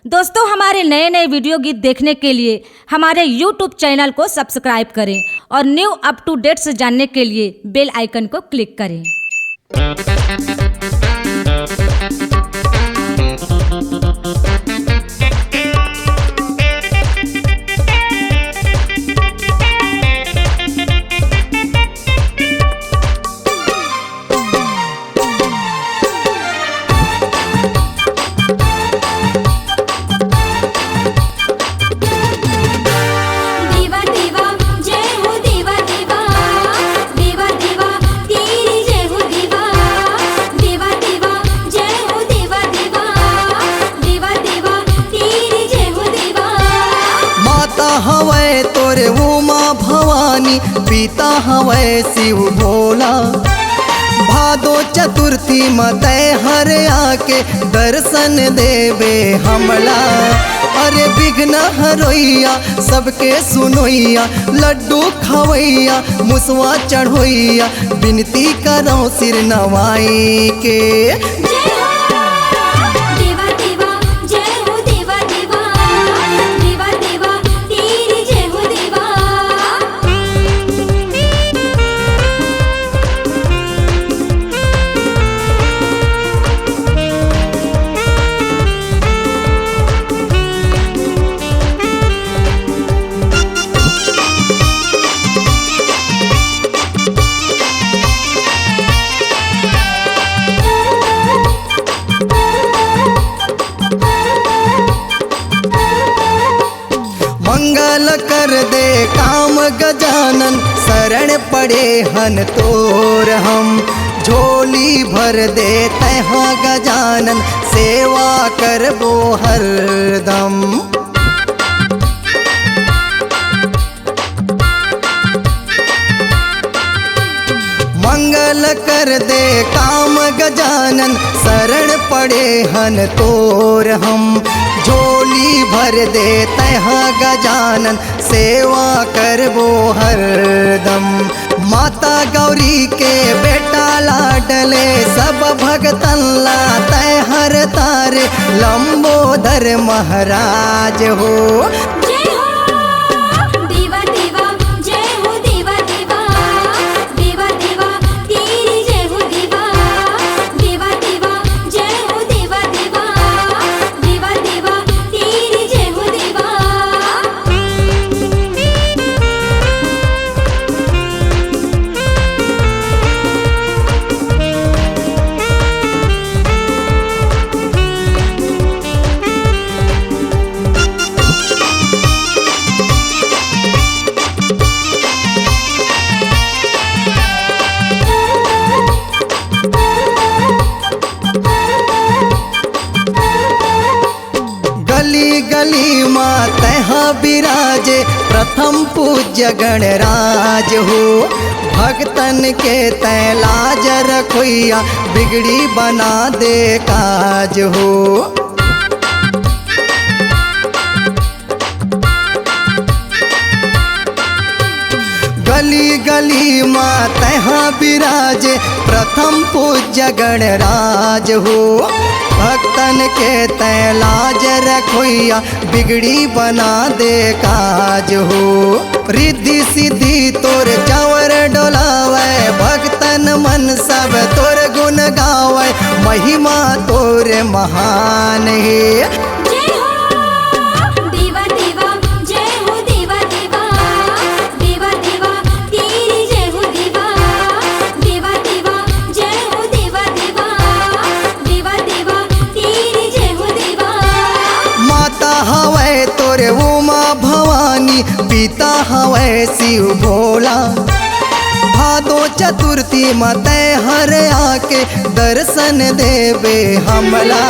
दोस्तों, हमारे नए नए वीडियो गीत देखने के लिए हमारे YouTube चैनल को सब्सक्राइब करें और न्यू अप टू डेट्स जानने के लिए बेल आइकन को क्लिक करें। हवै तोरे उमा भवानी, पिता हवै शिव भोला। भादो चतुर्थी मतय हर आके दर्शन देवे हमला। अरे विघ्न हरोइया सबके सुनोइया, लड्डू खवैया मुसवा चढ़ोइया, विनती करो सिर नवाई के। मंगल कर दे काम गजानन, शरण पड़े हन तोर हम। झोली भर दे तहाँ गजानन, सेवा करबो हरदम। मंगल कर दे काम गजानन, शरण पड़े हन तोर हम। झोली भर दे तहाँ गजानन, सेवा करबो हरदम। माता गौरी के बेटा लाडले, सब भगतन ला तय हर तारे, लंबोदर महाराज हो। गली गली माँ तहाँ विराजे, प्रथम पूज्य गणराज हो। भक्तन के तय लाज रखोइया, बिगड़ी बना दे काज हो। गली गली माँ तहाँ विराजे, प्रथम पूज्य गणराज हो। भक्तन के तय लाज रखोइया, बिगड़ी बना दे काज हो। रिद्धि सिद्धि तोर चवर डोलावे, भक्तन मन सब तोर गुण गावे, महिमा तोर महान है। हवै तोरे उमा भवानी, पिता हवै शिव भोला। भादो चतुर्थी मतय हर आके दर्शन देवे हमला।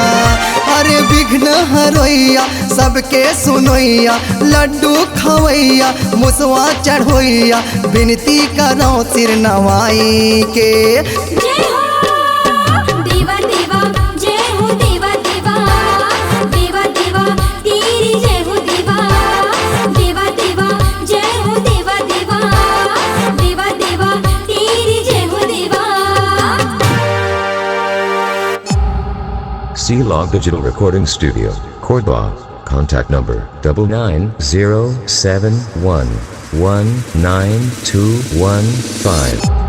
अरे विघ्न हरोइया सबके सुनोइया, लड्डू खवैया मुसवा चढ़ोइया, विनती करो सिर नवाई के। C Log Digital Recording Studio, Cordoba. Contact number 99071192115.